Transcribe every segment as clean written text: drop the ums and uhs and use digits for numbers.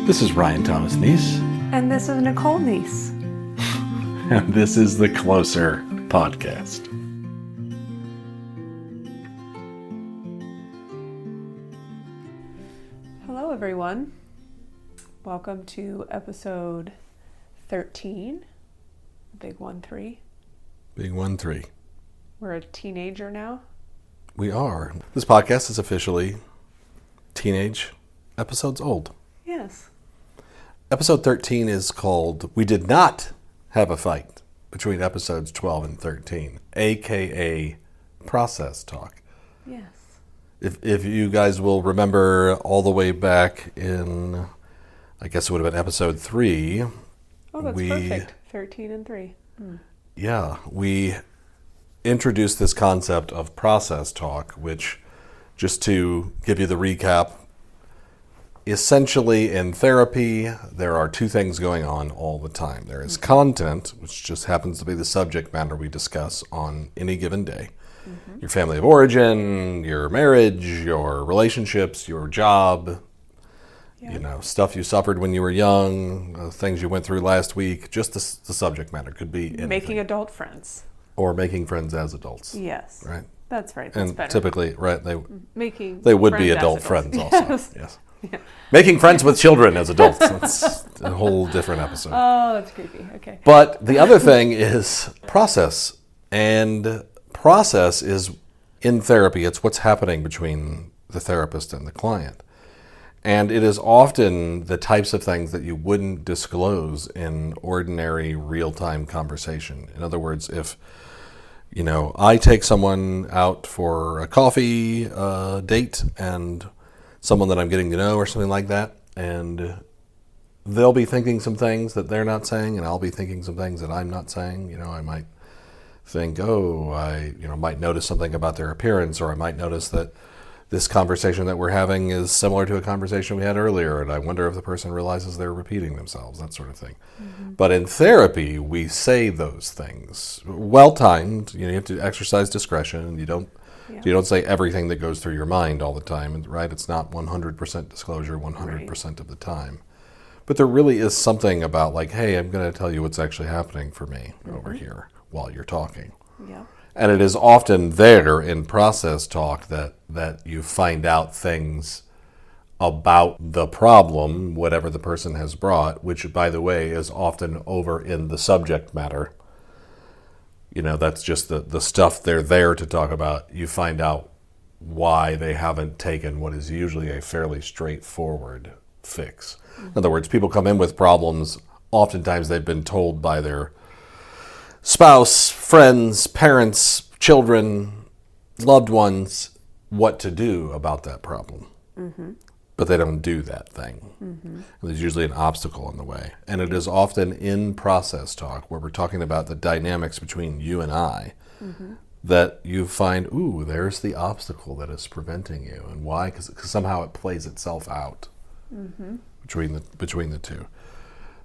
This is Ryan Thomas Neese. And this is Nicole Neese. And this is the Closer Podcast. Hello, everyone. Welcome to episode 13. Big 1-3. Big 1-3. We're a teenager now. We are. This podcast is officially teenage episodes old. Yes. Episode 13 is called We Did Not Have a Fight between episodes 12 and 13, aka Process Talk. Yes. If you guys will remember all the way back in, I guess it would have been episode 3. Oh, that's perfect. 13 and 3. Yeah, we introduced this concept of process talk, which, just to give you the recap, essentially in therapy, there are two things going on all the time. There is content, which just happens to be the subject matter we discuss on any given day. Your family of origin, your marriage, your relationships, your job, stuff you suffered when you were young, things you went through last week, just the subject matter. Could be anything. Making adult friends. Or making friends as adults. Yes. Right? That's right. That's and better. Typically, right, they would be friends adult as friends adults. also. Yes. Yes. Yeah. Making friends with children as adults. That's a whole different episode. Oh, that's creepy. Okay. But the other thing is process. And process is, in therapy, it's what's happening between the therapist and the client. And it is often the types of things that you wouldn't disclose in ordinary real-time conversation. In other words, if I take someone out for a coffee date and someone that I'm getting to know or something like that, and they'll be thinking some things that they're not saying, and I'll be thinking some things that I'm not saying. I might think, I might notice something about their appearance, or I might notice that this conversation that we're having is similar to a conversation we had earlier, and I wonder if the person realizes they're repeating themselves, that sort of thing. But in therapy, we say those things. Well-timed, you have to exercise discretion. You don't say everything that goes through your mind all the time, right? It's not 100% disclosure 100% of the time. But there really is something about like, hey, I'm going to tell you what's actually happening for me over here while you're talking. Yeah. And it is often there in process talk that you find out things about the problem, whatever the person has brought, which, by the way, is often over in the subject matter. That's just the stuff they're there to talk about. You find out why they haven't taken what is usually a fairly straightforward fix. In other words, people come in with problems. Oftentimes they've been told by their spouse, friends, parents, children, loved ones what to do about that problem. But they don't do that thing. There's usually an obstacle in the way. And it is often in process talk, where we're talking about the dynamics between you and I, that you find, there's the obstacle that is preventing you. And why? Because somehow it plays itself out between the two.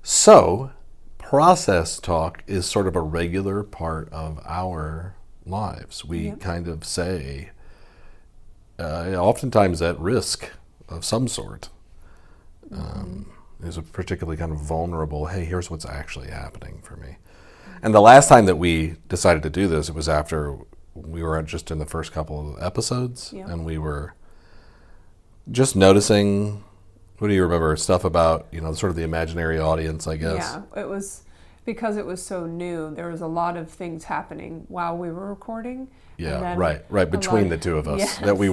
So process talk is sort of a regular part of our lives. We kind of say, oftentimes at risk of some sort. There's a particularly kind of vulnerable, hey, here's what's actually happening for me. And the last time that we decided to do this, it was after we were just in the first couple of episodes, and we were just noticing, what do you remember, stuff about, sort of the imaginary audience, I guess? Yeah, it was because it was so new. There was a lot of things happening while we were recording. Yeah, right. Between the two of us, yes. that we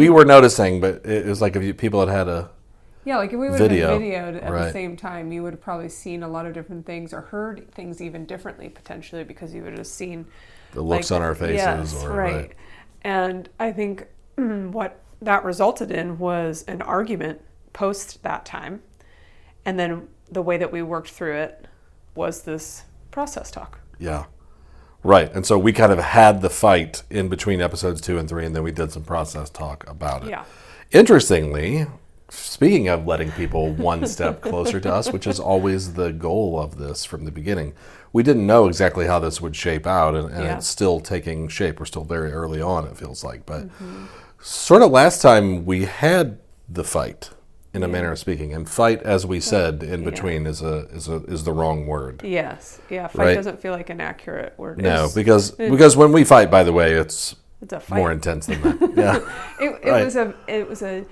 were noticing, but it was like if people had a like if we would video, have been videoed at the same time, you would have probably seen a lot of different things or heard things even differently potentially, because you would have seen the looks on our faces. Yes, right. And I think what that resulted in was an argument post that time, and then the way that we worked through it was this process talk. Yeah. Right, and so we kind of had the fight in between episodes 2 and 3, and then we did some process talk about it. Yeah. Interestingly, speaking of letting people one step closer to us, which is always the goal of this from the beginning, we didn't know exactly how this would shape out, and it's still taking shape. We're still very early on, it feels like. But sort of last time we had the fight, in a manner of speaking. And fight, as we said in between, is the wrong word. Yes. Yeah. Fight Right? doesn't feel like an accurate word. No, because when we fight, by the way, it's a fight. more intense than that. Yeah. It was a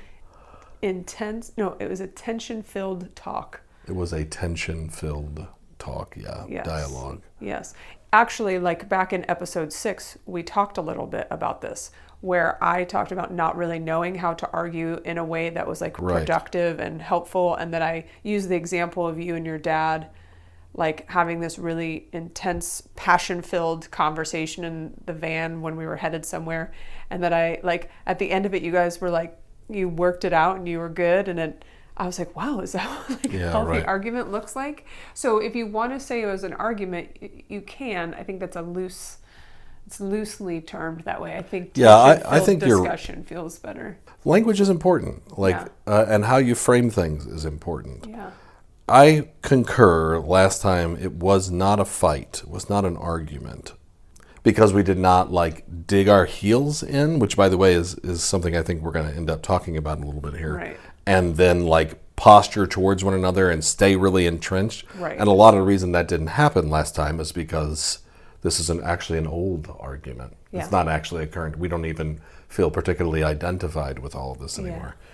intense. No, it was a tension-filled talk. It was a tension-filled talk. Yeah. Yes. Dialogue. Yes. Actually, like back in episode 6, we talked a little bit about this, where I talked about not really knowing how to argue in a way that was like productive and helpful. And that I used the example of you and your dad, like having this really intense, passion-filled conversation in the van when we were headed somewhere. And that I, like, at the end of it, you guys were like, you worked it out and you were good. And I was like, wow, is that what a healthy argument looks like? So if you want to say it was an argument, you can. I think that's it's loosely termed that way. I think I think discussion feels better. Language is important, and how you frame things is important. Yeah. I concur. Last time it was not a fight, it was not an argument, because we did not like dig our heels in, which, by the way, is something I think we're going to end up talking about in a little bit here. Right. And then like posture towards one another and stay really entrenched. Right. And a lot of the reason that didn't happen last time is because this is actually an old argument. Yeah. It's not actually a current. We don't even feel particularly identified with all of this anymore. Yeah.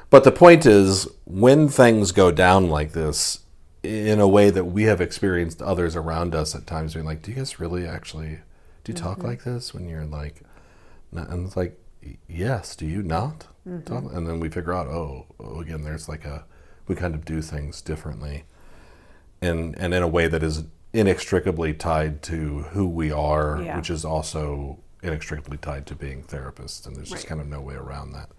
But the point is, when things go down like this, in a way that we have experienced others around us at times being like, do you guys really actually, do you talk like this when you're like, and it's like, yes, do you not? Mm-hmm. And then we figure out, again, there's like we kind of do things differently, and in a way that is inextricably tied to who we are, which is also inextricably tied to being therapists, and there's just kind of no way around that.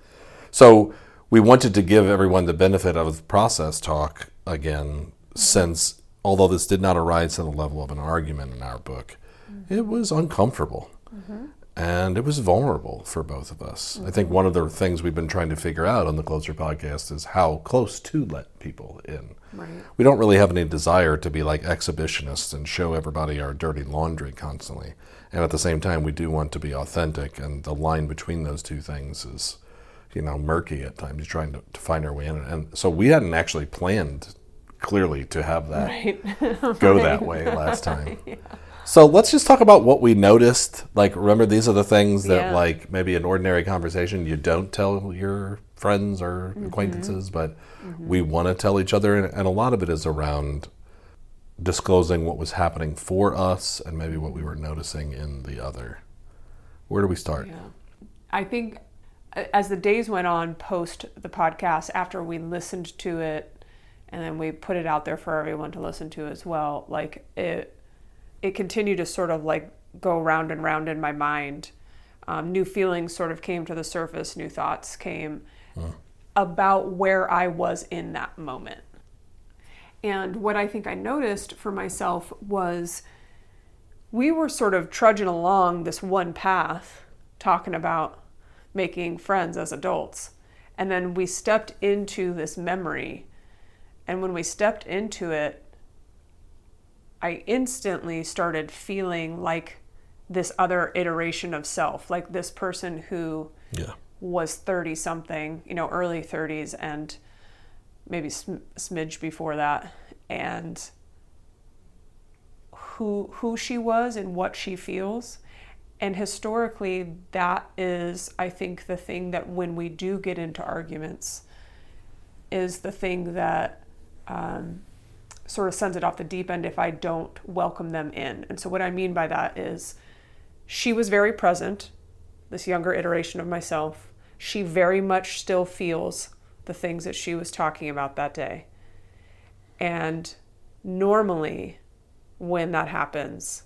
So we wanted to give everyone the benefit of process talk again, since although this did not arise to the level of an argument in our book, it was uncomfortable. Mm-hmm. And it was vulnerable for both of us. Mm-hmm. I think one of the things we've been trying to figure out on the Closer podcast is how close to let people in. Right. We don't really have any desire to be like exhibitionists and show everybody our dirty laundry constantly. And at the same time, we do want to be authentic. And the line between those two things is, murky at times. You're trying to find our way in. And so we hadn't actually planned clearly to have that go that way last time. Yeah. So let's just talk about what we noticed. Like, remember, these are the things that, like, maybe in ordinary conversation you don't tell your friends or acquaintances, but we want to tell each other. And a lot of it is around disclosing what was happening for us and maybe what we were noticing in the other. Where do we start? Yeah. I think as the days went on post the podcast, after we listened to it and then we put it out there for everyone to listen to as well, like it continued to sort of like go round and round in my mind. New feelings sort of came to the surface, new thoughts came about where I was in that moment. And what I think I noticed for myself was we were sort of trudging along this one path, talking about making friends as adults. And then we stepped into this memory. And when we stepped into it, I instantly started feeling like this other iteration of self, like this person who was 30 something, early 30s and maybe smidge before that, and who she was and what she feels. And historically, that is, I think, the thing that when we do get into arguments is the thing that sort of sends it off the deep end if I don't welcome them in. And so what I mean by that is she was very present, this younger iteration of myself. She very much still feels the things that she was talking about that day. And normally when that happens,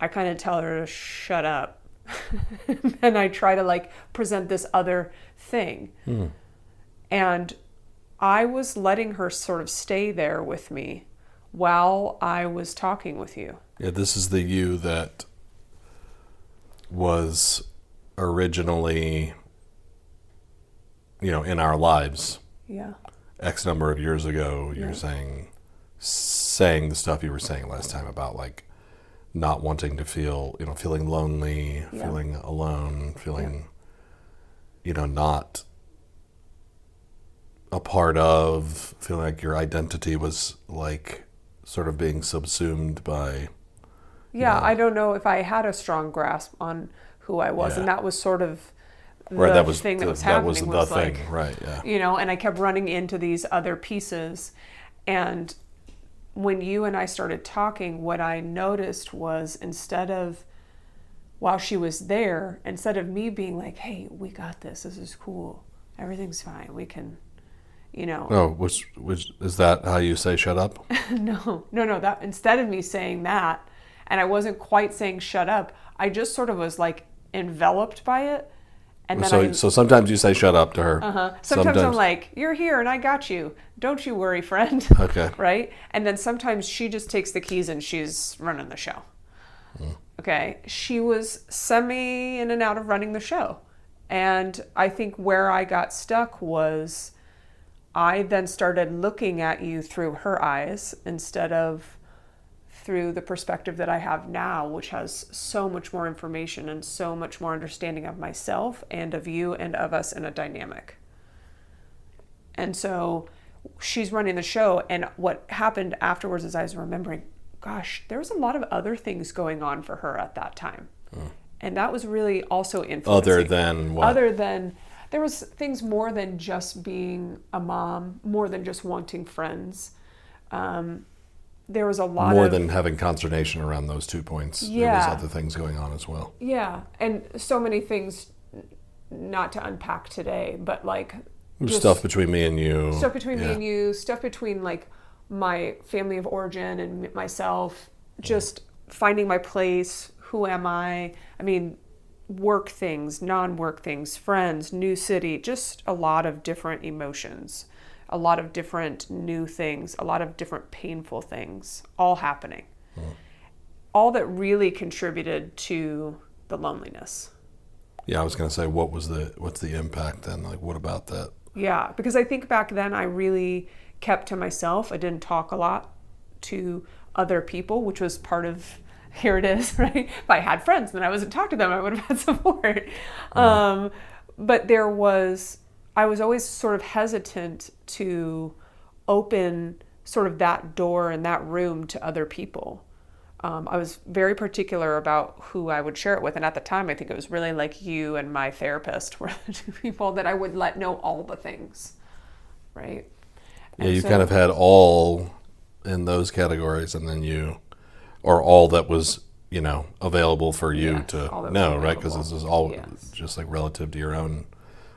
I kind of tell her to shut up. And I try to like present this other thing. And I was letting her sort of stay there with me while I was talking with you. Yeah, this is the you that was originally, in our lives. Yeah. X number of years ago, you're saying the stuff you were saying last time about like not wanting to feel, feeling lonely, feeling alone, feeling, not a part of feeling like your identity was like sort of being subsumed by. Yeah, I don't know if I had a strong grasp on who I was, Yeah. and that was sort of the Right, that was thing that the, was that happening. was the thing, like, right? Yeah. and I kept running into these other pieces. And when you and I started talking, what I noticed was while she was there, instead of me being like, hey, we got this is cool, everything's fine, we can, Oh, which is that how you say shut up? no, that instead of me saying that, and I wasn't quite saying shut up, I just sort of was like enveloped by it. And then So sometimes you say shut up to her. sometimes I'm like, you're here and I got you. Don't you worry, friend. Okay. Right? And then sometimes she just takes the keys and she's running the show. Okay. She was semi in and out of running the show. And I think where I got stuck was I then started looking at you through her eyes instead of through the perspective that I have now, which has so much more information and so much more understanding of myself and of you and of us in a dynamic. And so she's running the show, and what happened afterwards is I was remembering, gosh, there was a lot of other things going on for her at that time. And that was really also influencing. Other than what? Other than, there was things more than just being a mom, more than just wanting friends. There was a lot more than having consternation around those 2 points. Yeah. There was other things going on as well. Yeah, and so many things not to unpack today, but like just Stuff between me and you. Stuff between me and you, stuff between like my family of origin and myself, just finding my place, who am I? I mean, work things, non-work things, friends, new city, just a lot of different emotions. A lot of different new things, a lot of different painful things, all happening. All that really contributed to the loneliness. Yeah, I was going to say, what's the impact then? Like, what about that? Yeah, because I think back then I really kept to myself. I didn't talk a lot to other people, which was part of, here it is, right? If I had friends, then I wasn't talk to them, I would have had support. But I was always sort of hesitant to open sort of that door and that room to other people. I was very particular about who I would share it with. And at the time, I think it was really like you and my therapist were the two people that I would let know all the things, right? Yeah, you kind of had all in those categories, and then or all that was, available for you to know, right? Because this is all just like relative to your own,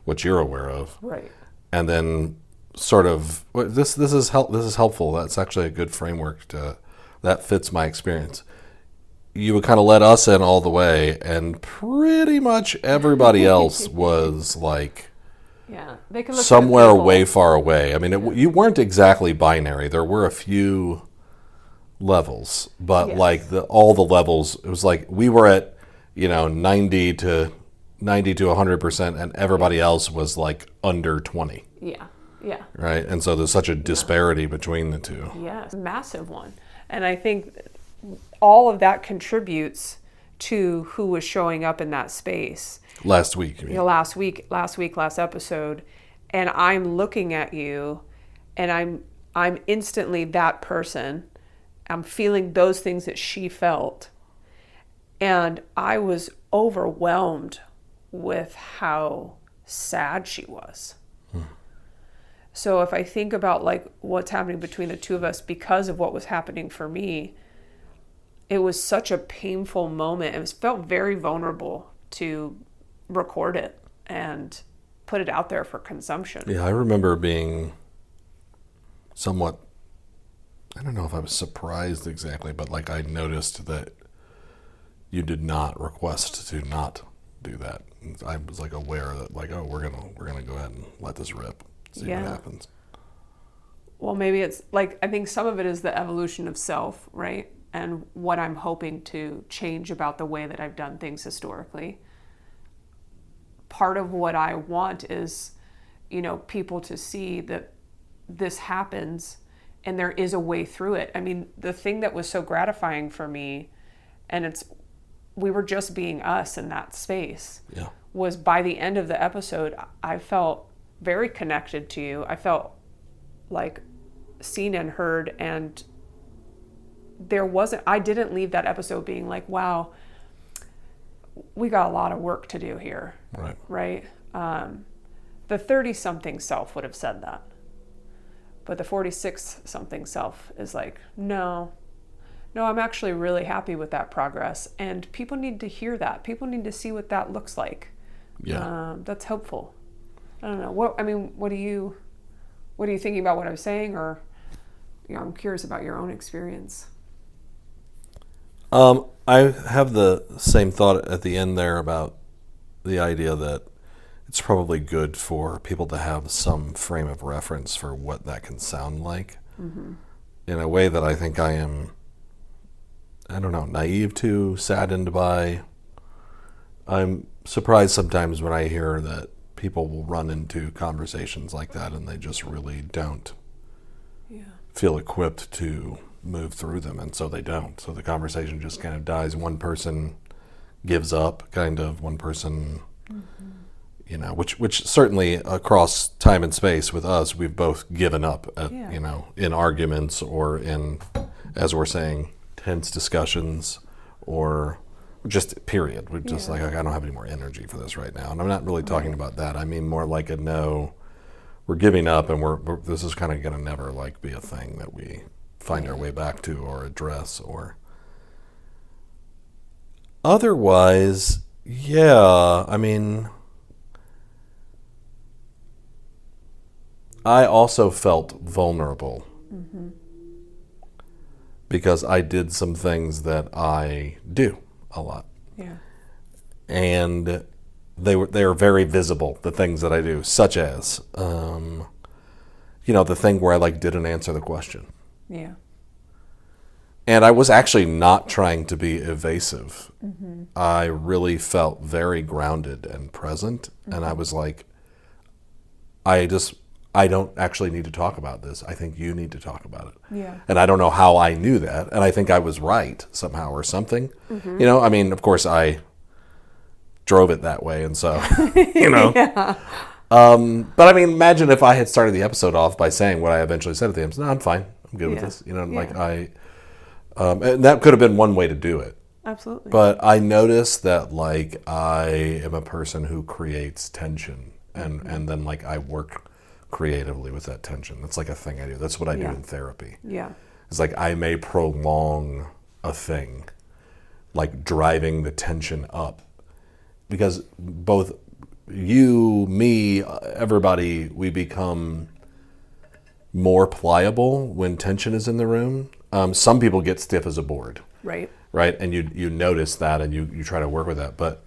what you're aware of. Right. And then sort of, this is helpful. That's actually a good framework that fits my experience. You would kind of let us in all the way, and pretty much everybody else was like they can look somewhere way far away. I mean, you weren't exactly binary. There were a few levels, but like all the levels, it was like we were at 90 to 100%, and everybody else was like under 20. Yeah. Right, and so there's such a disparity between the two. Yes, massive one. And I think all of that contributes to who was showing up in that space. Last week, you mean? Last episode, and I'm looking at you, and I'm instantly that person. I'm feeling those things that she felt, and I was overwhelmed with how sad she was. So if I think about like what's happening between the two of us because of what was happening for me, it was such a painful moment. It felt very vulnerable to record it and put it out there for consumption. Yeah, I remember being somewhat, I don't know if I was surprised exactly, but like I noticed that you did not request to not do that. I was like aware that like, oh, we're gonna go ahead and let this rip. See what happens. Well, maybe it's like, I think some of it is the evolution of self, right? And what I'm hoping to change about the way that I've done things historically. Part of what I want is, people to see that this happens and there is a way through it. I mean, the thing that was so gratifying for me, and we were just being us in that space, was by the end of the episode, I felt very connected to you. I felt like seen and heard, and I didn't leave that episode being like, wow, we got a lot of work to do here. Right? The 30-something self would have said that. But the 46-something self is like, no, I'm actually really happy with that progress. And people need to hear that. People need to see what that looks like. Yeah. That's helpful. I don't know. What are you thinking about what I was saying? Or, I'm curious about your own experience. I have the same thought at the end there about the idea that it's probably good for people to have some frame of reference for what that can sound like, in a way that I think I am, I don't know, naive to, saddened by. I'm surprised sometimes when I hear that people will run into conversations like that and they just really don't feel equipped to move through them, and so they don't. So the conversation just kind of dies. One person gives up, kind of. One person, which certainly across time and space with us, we've both given up at, in arguments or in, as we're saying, tense discussions, or just period. We're just like, I don't have any more energy for this right now. And I'm not really talking about that. I mean more like we're giving up, and this is kind of going to never like be a thing that we find our way back to or address. Or otherwise, I mean, I also felt vulnerable because I did some things that I do a lot. Yeah. And they are very visible, the things that I do, such as, the thing where I didn't answer the question. Yeah. And I was actually not trying to be evasive. I really felt very grounded and present. And I was like, I don't actually need to talk about this. I think you need to talk about it. Yeah. And I don't know how I knew that. And I think I was right somehow or something. I mean, of course, I drove it that way. And so, Yeah. But I mean, imagine if I had started the episode off by saying what I eventually said at the end. No, I'm fine. I'm good with this. And that could have been one way to do it. Absolutely. But I noticed that I am a person who creates tension, and then I work creatively with that tension. That's a thing I do. That's what I do in therapy. Yeah. It's I may prolong a thing, driving the tension up, because both you, me, everybody, we become more pliable when tension is in the room. Some people get stiff as a board. Right. Right? And you notice that, and you try to work with that. But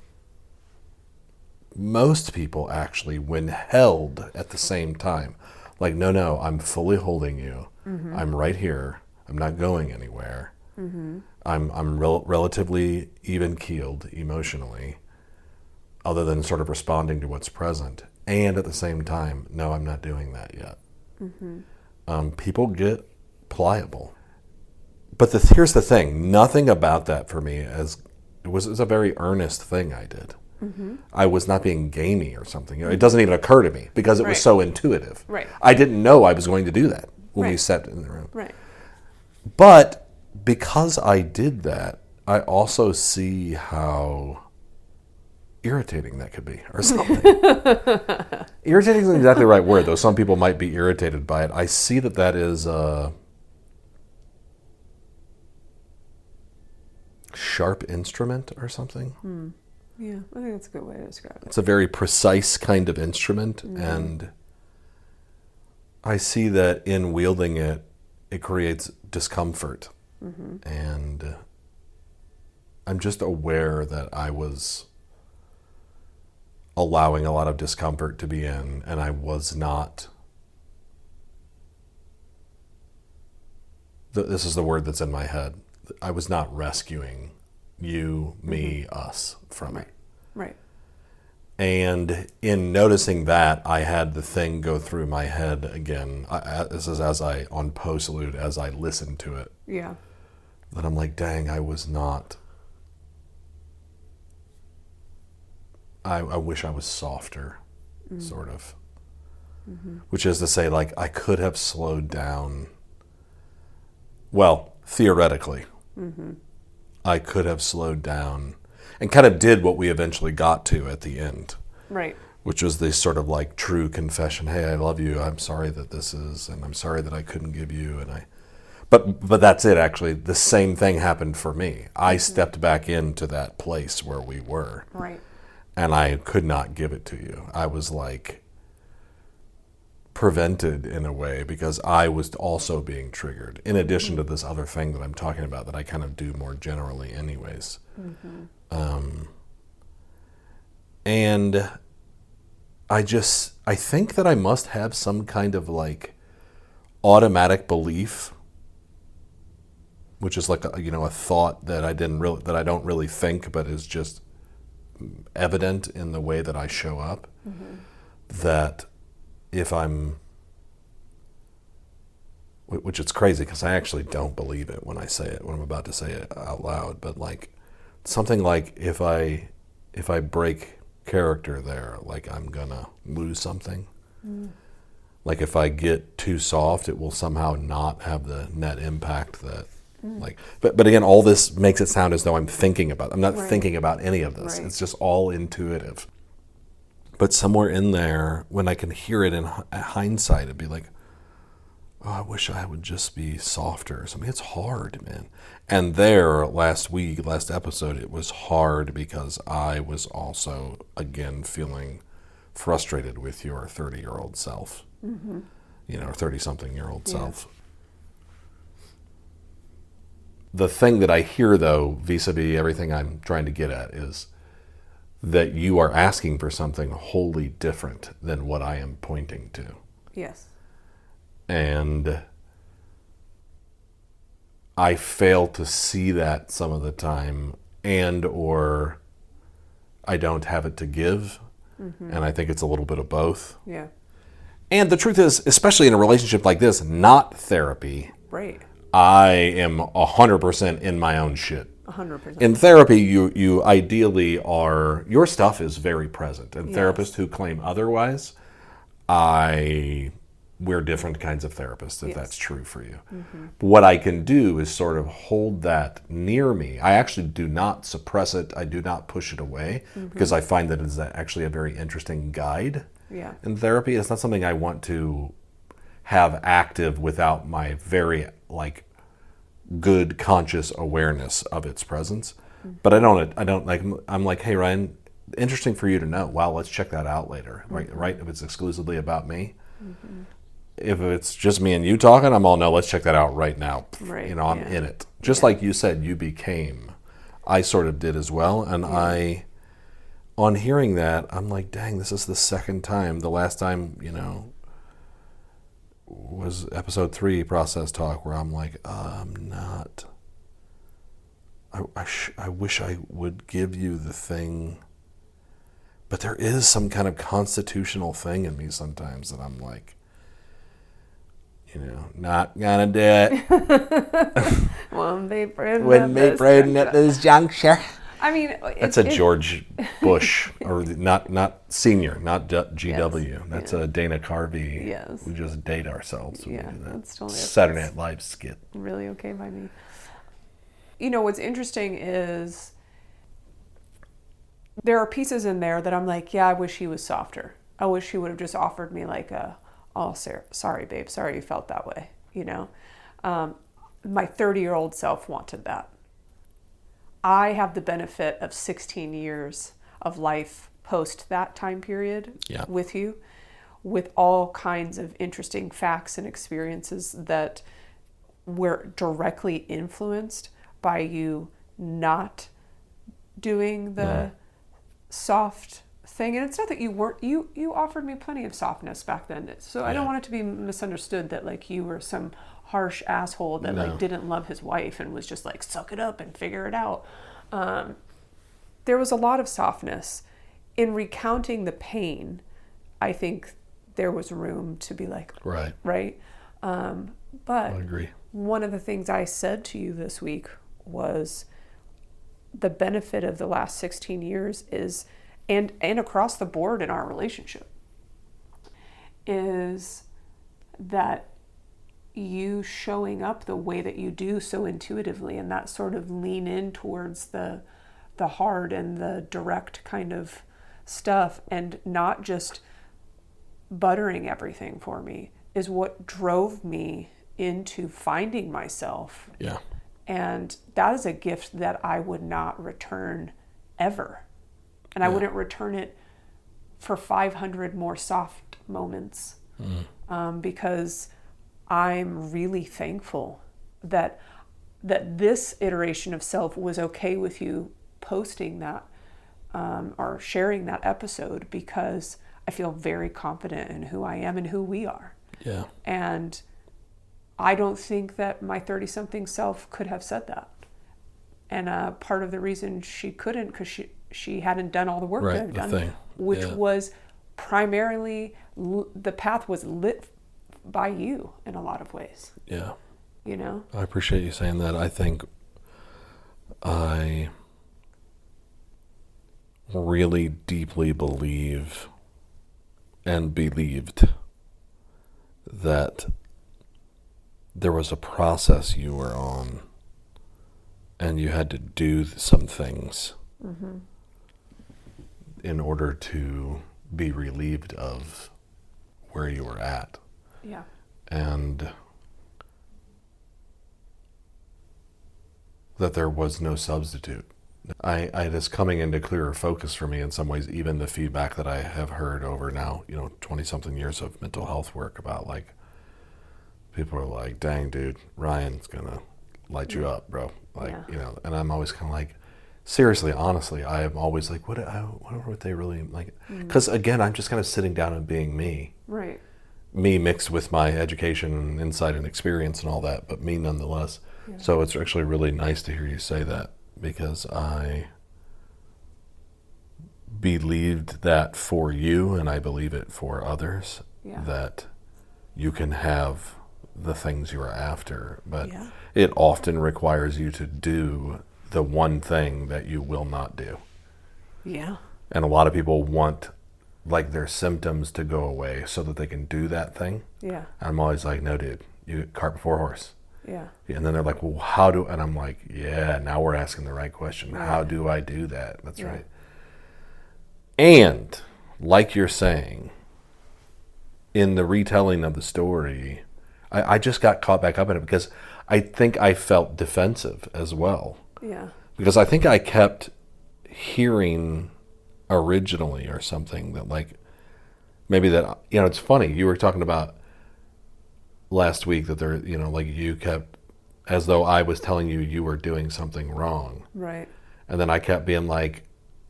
most people actually, when held at the same time, no, I'm fully holding you. I'm right here. I'm not going anywhere. I'm relatively even-keeled emotionally, other than sort of responding to what's present. And at the same time, no, I'm not doing that yet. People get pliable. But here's the thing. Nothing about that for me it was a very earnest thing I did. I was not being gamey or something. It doesn't even occur to me because it was so intuitive. Right. I didn't know I was going to do that when we sat in the room. Right. But because I did that, I also see how irritating that could be, or something. Irritating isn't exactly the right word, though. Some people might be irritated by it. I see that is a sharp instrument or something. Yeah, I think that's a good way to describe it. It's a very precise kind of instrument, and I see that in wielding it, it creates discomfort. And I'm just aware that I was allowing a lot of discomfort to be in, and I was not, this is the word that's in my head, I was not rescuing you, me, us from it. Right. And in noticing that, I had the thing go through my head again. This is on postlude, as I listened to it. Yeah. That I'm like, dang, I was not. I wish I was softer, sort of. which is to say, like, I could have slowed down. Well, theoretically, I could have slowed down and kind of did what we eventually got to at the end. Right. Which was this sort of like true confession. Hey, I love you. I'm sorry that this is, and I'm sorry that I couldn't give you. But that's it. Actually, the same thing happened for me. I stepped back into that place where we were, Right. and I could not give it to you. I was like prevented in a way because I was also being triggered. In addition to this other thing that I'm talking about that I kind of do more generally, anyways. And I think that I must have some kind of like automatic belief, which is like a thought that I don't really think, but is just evident in the way that I show up. That if I'm, which it's crazy because I actually don't believe it when I say it, when I'm about to say it out loud, but like something like if I break character there, like I'm gonna lose something. Like if I get too soft, it will somehow not have the net impact that like, but again, all this makes it sound as though I'm not thinking about any of this. It's just all intuitive. But somewhere in there, when I can hear it in hindsight, it'd be like, oh, I wish I would just be softer or something. It's hard, man. And there, last episode, it was hard because I was also, again, feeling frustrated with your 30-year-old self, or 30-something-year-old self. The thing that I hear, though, vis-a-vis everything I'm trying to get at, is that you are asking for something wholly different than what I am pointing to. Yes. And I fail to see that some of the time, or I don't have it to give. And I think it's a little bit of both. Yeah. And the truth is, especially in a relationship like this, not therapy, Right. I am 100% in my own shit. 100%. In therapy, you ideally are, your stuff is very present. And therapists who claim otherwise, we're different kinds of therapists, if that's true for you. But what I can do is sort of hold that near me. I actually do not suppress it. I do not push it away because I find that it's actually a very interesting guide in therapy. It's not something I want to have active without my very good conscious awareness of its presence. But I don't like, I'm like, hey Ryan, interesting for you to know. Wow, let's check that out later. Right? If it's exclusively about me. If it's just me and you talking, I'm all, no, let's check that out right now. Right. I'm in it. Just like you said, you became. I sort of did as well. And on hearing that, I'm like, dang, this is the second time. The last time, was episode 3, Process Talk, where I'm like, I'm not. I wish I would give you the thing. But there is some kind of constitutional thing in me sometimes that I'm like, not gonna do it. Wouldn't be prudent at this juncture. I mean, that's a George Bush, or not senior, not GW. Yes, that's a Dana Carvey. Yes, we just date ourselves. Yeah, that's totally Saturday Night Live skit. Really okay by me. What's interesting is there are pieces in there that I'm like, yeah, I wish he was softer. I wish he would have just offered me like oh, sorry, babe, sorry you felt that way. My 30-year-old self wanted that. I have the benefit of 16 years of life post that time period with you, with all kinds of interesting facts and experiences that were directly influenced by you not doing the soft thing. And it's not that you weren't, you offered me plenty of softness back then. So I don't want it to be misunderstood that like you were some harsh asshole that like didn't love his wife and was just like, suck it up and figure it out. There was a lot of softness in recounting the pain. I think there was room to be like, right. But I agree. One of the things I said to you this week was the benefit of the last 16 years is, and across the board in our relationship, is that you showing up the way that you do so intuitively, and that sort of lean in towards the hard and the direct kind of stuff, and not just buttering everything for me, is what drove me into finding myself. Yeah. And that is a gift that I would not return ever. And I wouldn't return it for 500 more soft moments, because I'm really thankful that this iteration of self was okay with you posting that or sharing that episode, because I feel very confident in who I am and who we are. Yeah. And I don't think that my 30-something self could have said that. And part of the reason she couldn't, because she hadn't done all the work that I've done, which was primarily, the path was lit by you in a lot of ways. Yeah. You know? I appreciate you saying that. I think I really deeply believe and believed that there was a process you were on, and you had to do some things in order to be relieved of where you were at. Yeah. And that there was no substitute. It is coming into clearer focus for me in some ways, even the feedback that I have heard over now, 20-something years of mental health work, about like, people are like, dang, dude, Ryan's gonna light you up, bro. Like, and I'm always kind of like, seriously, honestly, I am always like, what would they really like? Because again, I'm just kind of sitting down and being me. Right. Me mixed with my education and insight and experience and all that, but me nonetheless. Yeah. So it's actually really nice to hear you say that, because I believed that for you, and I believe it for others, that you can have the things you are after, but it often requires you to do the one thing that you will not do. Yeah. And a lot of people want like their symptoms to go away so that they can do that thing. Yeah. And I'm always like, no, dude, you cart before horse. Yeah. And then they're like, well, how do, and I'm like, yeah, now we're asking the right question. Right. How do I do that? That's right. And like you're saying, in the retelling of the story, I just got caught back up in it because I think I felt defensive as well. Yeah. Because I think I kept hearing originally or something that like, maybe that, it's funny. You were talking about last week that there, like you kept, as though I was telling you you were doing something wrong. Right. And then I kept being like,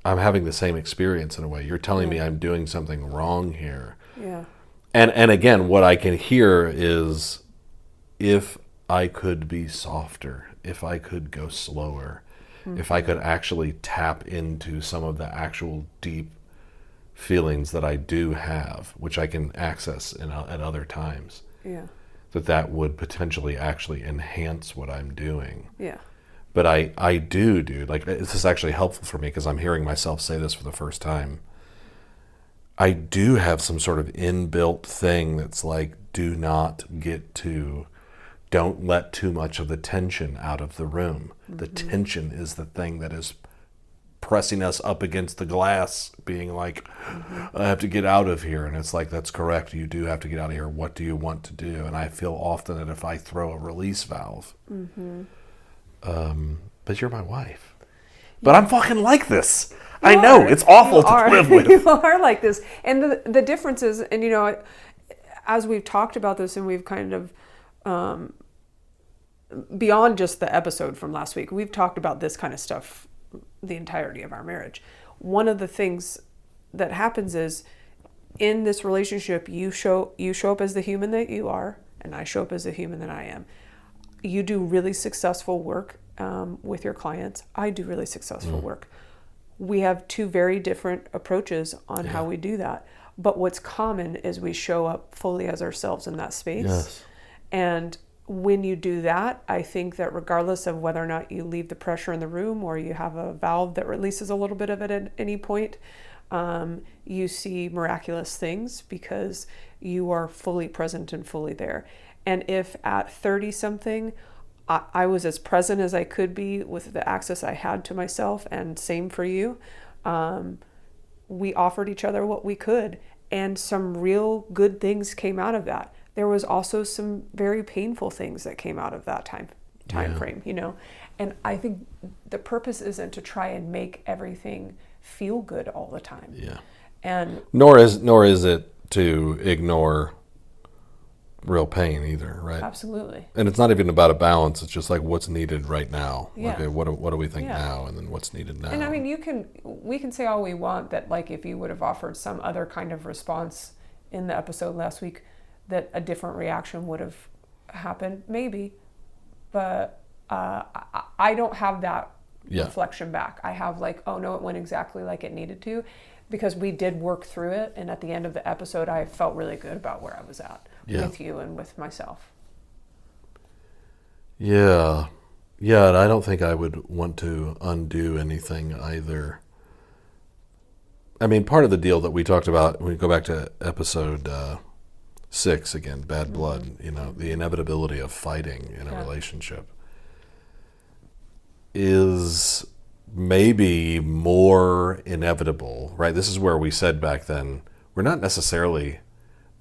I'm having the same experience in a way. You're telling me I'm doing something wrong here. Yeah. And again, what I can hear is, if I could be softer, if I could go slower, if I could actually tap into some of the actual deep feelings that I do have, which I can access at other times, that would potentially actually enhance what I'm doing. Yeah. But I do, dude. Like, this is actually helpful for me because I'm hearing myself say this for the first time. I do have some sort of inbuilt thing that's like, don't let too much of the tension out of the room. The tension is the thing that is pressing us up against the glass, being like, I have to get out of here. And it's like, that's correct. You do have to get out of here. What do you want to do? And I feel often that if I throw a release valve, but you're my wife. But I'm fucking like this. I know it's awful to live with. You are like this. And the difference is, and as we've talked about this, and we've kind of, beyond just the episode from last week, we've talked about this kind of stuff the entirety of our marriage. One of the things that happens is, in this relationship, you show up as the human that you are, and I show up as the human that I am. You do really successful work with your clients. I do really successful work. We have two very different approaches on how we do that. But what's common is we show up fully as ourselves in that space. Yes. And when you do that, I think that regardless of whether or not you leave the pressure in the room or you have a valve that releases a little bit of it at any point, you see miraculous things, because you are fully present and fully there. And if at 30 something, I was as present as I could be with the access I had to myself, and same for you, we offered each other what we could, and some real good things came out of that. There was also some very painful things that came out of that time frame, you know. And I think the purpose isn't to try and make everything feel good all the time. Yeah. And nor is it to ignore real pain either, right? absolutely. And it's not even about a balance. It's just like what's needed right now. Yeah. Okay, what do we think now, and then what's needed now. And I mean, we can say all we want that, like, if you would have offered some other kind of response in the episode last week, that a different reaction would have happened, maybe. But I don't have that reflection back. I have like, oh no, it went exactly like it needed to, because we did work through it. And at the end of the episode, I felt really good about where I was at with you and with myself. Yeah. Yeah, and I don't think I would want to undo anything either. I mean, part of the deal that we talked about, when we go back to episode 6 again, bad blood, you know, the inevitability of fighting in a relationship is maybe more inevitable, right? This is where we said back then, we're not necessarily,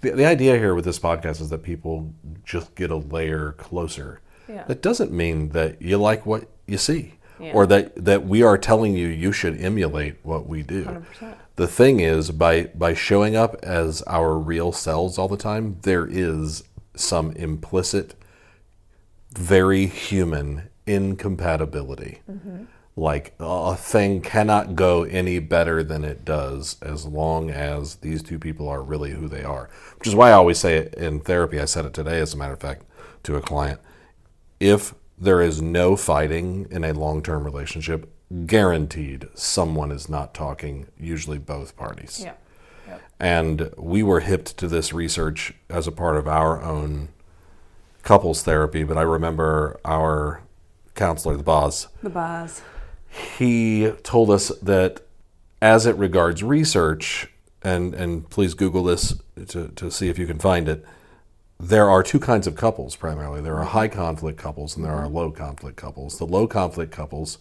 the idea here with this podcast is that people just get a layer closer. Yeah. That doesn't mean that you like what you see, or that we are telling you should emulate what we do. 100%. The thing is, by showing up as our real selves all the time, there is some implicit, very human incompatibility. Mm-hmm. Like a thing cannot go any better than it does as long as these two people are really who they are. Which is why I always say it in therapy. I said it today, as a matter of fact, to a client. If there is no fighting in a long-term relationship, guaranteed someone is not talking, usually both parties. Yeah. Yep. And we were hipped to this research as a part of our own couples therapy, but I remember our counselor, the boss, he told us that as it regards research, and please Google this to see if you can find it, there are two kinds of couples primarily. There are high conflict couples and there are low conflict couples. The low conflict couples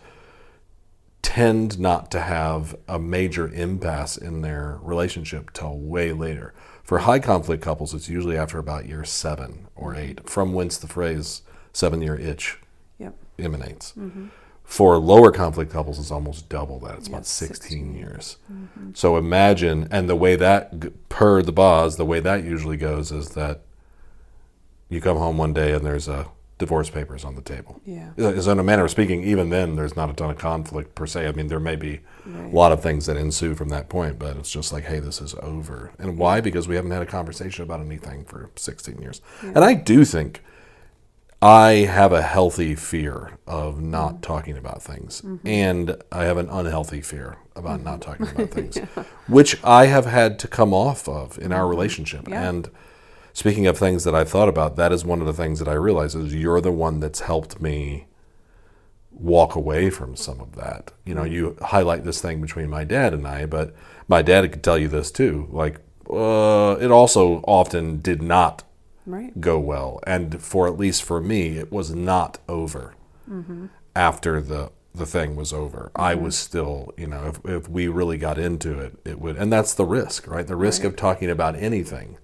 tend not to have a major impasse in their relationship till way later. For high conflict couples, it's usually after about year 7 or 8, from whence the phrase 7-year itch emanates. Mm-hmm. For lower conflict couples, it's almost double that. It's about 16 years. Mm-hmm. So imagine, and the way that, per the boss, the way that usually goes is that you come home one day and there's divorce papers on the table. Yeah. So in a manner of speaking, even then, there's not a ton of conflict per se. I mean, there may be a lot of things that ensue from that point, but it's just like, hey, this is over. And why? Because we haven't had a conversation about anything for 16 years. Yeah. And I do think I have a healthy fear of not talking about things. Mm-hmm. And I have an unhealthy fear about not talking about things, which I have had to come off of in our relationship. Yeah. And speaking of things that I thought about, that is one of the things that I realize is you're the one that's helped me walk away from some of that. You know, you highlight this thing between my dad and I, but my dad could tell you this too. Like, it also often did not go well. And for at least for me, it was not over after the thing was over. I was still, you know, if we really got into it, it would. And that's the risk, right? The risk of talking about anything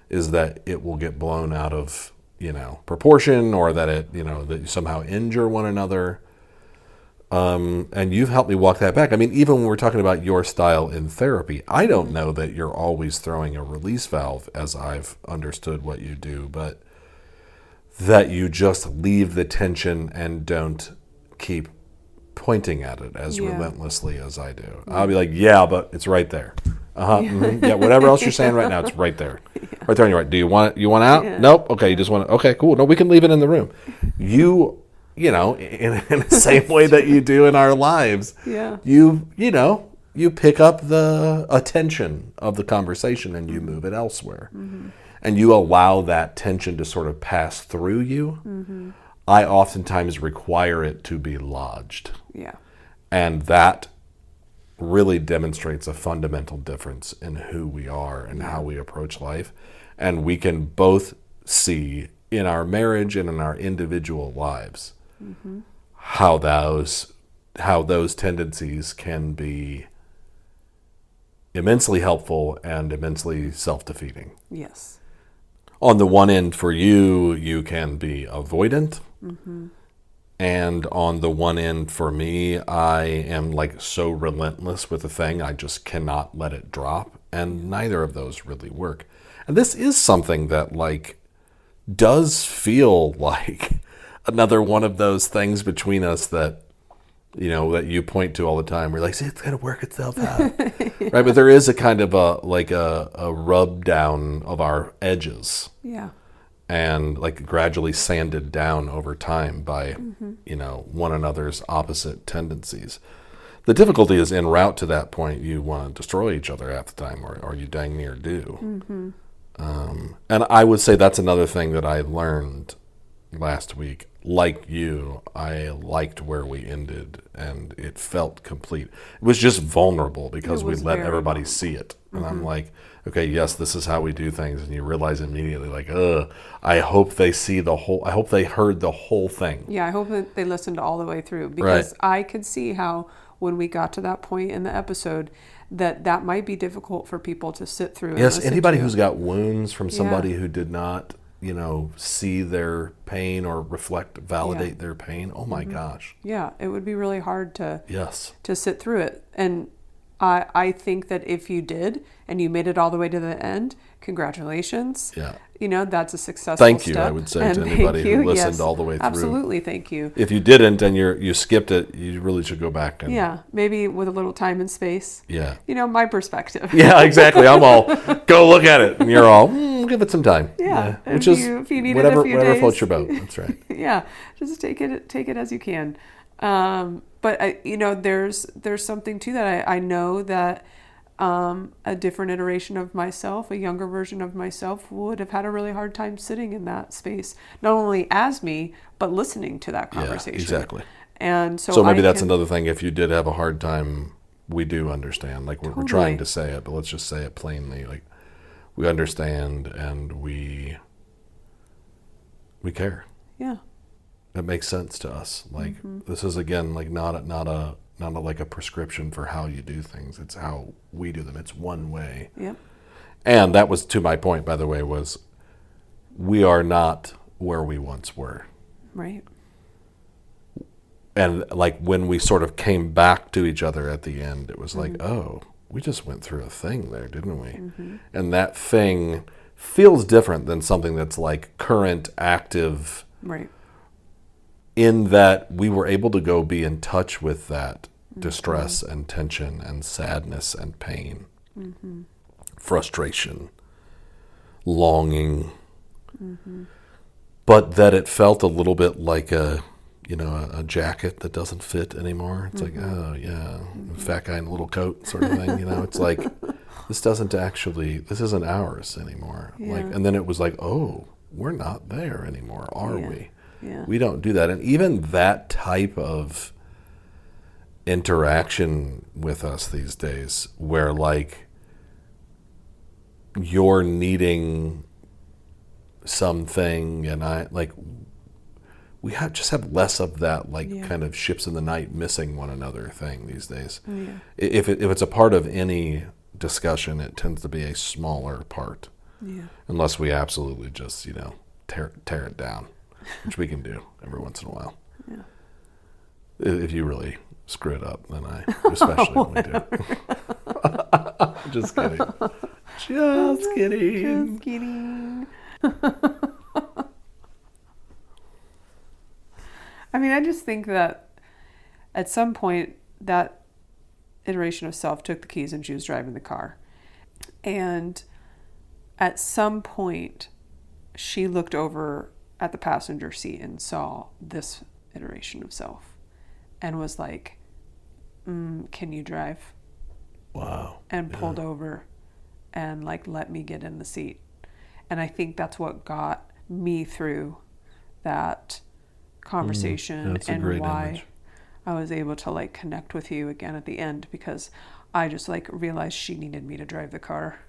is that it will get blown out of, you know, proportion, or that it, you know, that you somehow injure one another. And you've helped me walk that back. I mean, even when we're talking about your style in therapy, I don't know that you're always throwing a release valve as I've understood what you do, but that you just leave the tension and don't keep pointing at it as relentlessly as I do. I'll be like, yeah, but it's right there. Yeah, whatever else you're saying right now, it's right there. Right there on your right. Do you want out? Yeah. Nope. Okay, you just want to, okay, cool. No, we can leave it in the room. You know, in the same way that you do in our lives, you pick up the attention of the conversation and you move it elsewhere. Mm-hmm. And you allow that tension to sort of pass through you. Mm-hmm. I oftentimes require it to be lodged. Yeah. And that really demonstrates a fundamental difference in who we are and how we approach life. And we can both see in our marriage and in our individual lives how those tendencies can be immensely helpful and immensely self-defeating. Yes. On the one end, for you, you can be avoidant. And on the one end, for me, I am like so relentless with a thing, I just cannot let it drop. And neither of those really work. And this is something that like does feel like another one of those things between us that, you know, that you point to all the time. We're like, see, it's going to work itself out. Right? But there is a kind of a rub down of our edges. Yeah. And like gradually sanded down over time by, you know, one another's opposite tendencies. The difficulty is en route to that point, you want to destroy each other half the time, or you dang near do. And I would say that's another thing that I learned last week. Like you, I liked where we ended, and it felt complete. It was just vulnerable because we let everybody see it. And I'm like, okay, yes, this is how we do things. And you realize immediately, like, I hope they see the whole, I hope they heard the whole thing. Yeah, I hope that they listened all the way through, because I could see how when we got to that point in the episode, that might be difficult for people to sit through. Yes, anybody who's got wounds from somebody who did not, you know, see their pain or validate their pain. Oh my gosh. Yeah, it would be really hard to sit through it. And I think that if you did and you made it all the way to the end, congratulations. Yeah. You know, that's a successful Thank you, step. I would say to anybody who listened all the way through. Absolutely, thank you. If you didn't and you skipped it, you really should go back and maybe with a little time and space. Yeah. You know, my perspective. Yeah, exactly. I'm all, go look at it. And you're all, give it some time. Yeah. Which is if you need whatever days, floats your boat. That's right. Yeah. Just take it as you can. But you know, there's something to that. I know that a different iteration of myself, a younger version of myself, would have had a really hard time sitting in that space, not only as me, but listening to that conversation. Yeah, exactly. And so maybe that's another thing. If you did have a hard time, we do understand. Like we're trying to say it, but let's just say it plainly. Like we understand and we care. Yeah. It makes sense to us. Like this is again like not like a prescription for how you do things. It's how we do them. It's one way. Yep. And that was to my point, by the way, was we are not where we once were. Right. And like when we sort of came back to each other at the end, it was like, oh, we just went through a thing there, didn't we? And that thing feels different than something that's like current, active. Right. In that we were able to go be in touch with that distress and tension and sadness and pain, frustration, longing, but that it felt a little bit like a jacket that doesn't fit anymore. It's like, oh yeah, fat guy in a little coat sort of thing. You know, it's like this isn't ours anymore. Yeah. Like, and then it was like, oh, we're not there anymore, are we? Yeah. We don't do that. And even that type of interaction with us these days, where like you're needing something and I like, we just have less of that like kind of ships in the night missing one another thing these days. Yeah. If it's a part of any discussion, it tends to be a smaller part. Yeah. Unless we absolutely just, tear it down. Which we can do every once in a while. Yeah. If you really screw it up, then I especially do. Just kidding. Just kidding. Just kidding. I mean, I just think that at some point that iteration of self took the keys and she was driving the car. And at some point she looked over at the passenger seat and saw this iteration of self and was like, can you drive? Wow. And pulled over and like let me get in the seat. And I think that's what got me through that conversation and why image. I was able to like connect with you again at the end, because I just like realized she needed me to drive the car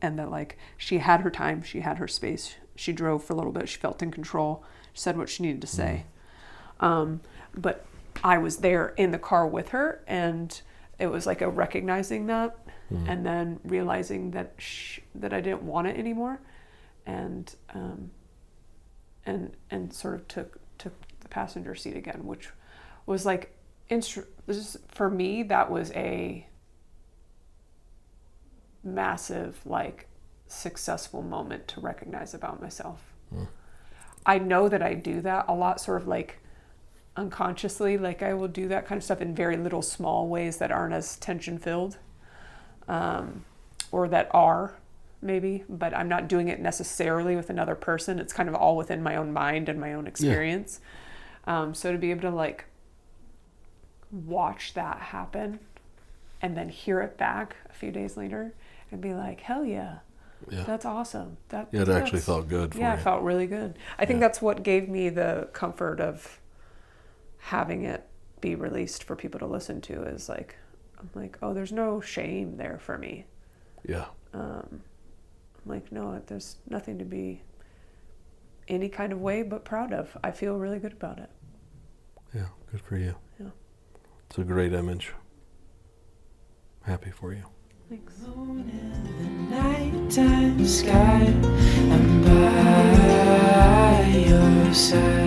and that like she had her time, she had her space, she drove for a little bit, she felt in control, she said what she needed to say. But I was there in the car with her, and it was like a recognizing that, and then realizing that that I didn't want it anymore, and sort of took the passenger seat again, which was like for me, that was a massive, like, successful moment to recognize about myself. I know that I do that a lot, sort of like unconsciously, like I will do that kind of stuff in very little small ways that aren't as tension filled, or that are maybe, but I'm not doing it necessarily with another person. It's kind of all within my own mind and my own experience. So to be able to like watch that happen and then hear it back a few days later and be like, hell yeah, that's awesome. It actually felt good for you. Yeah, it felt really good. I think that's what gave me the comfort of having it be released for people to listen to, is like, I'm like, oh, there's no shame there for me. Yeah. I'm like, no, there's nothing to be any kind of way but proud of. I feel really good about it. Yeah, good for you. Yeah. It's a great image. Happy for you. Thanks. Alone in the nighttime sky, I'm by your side.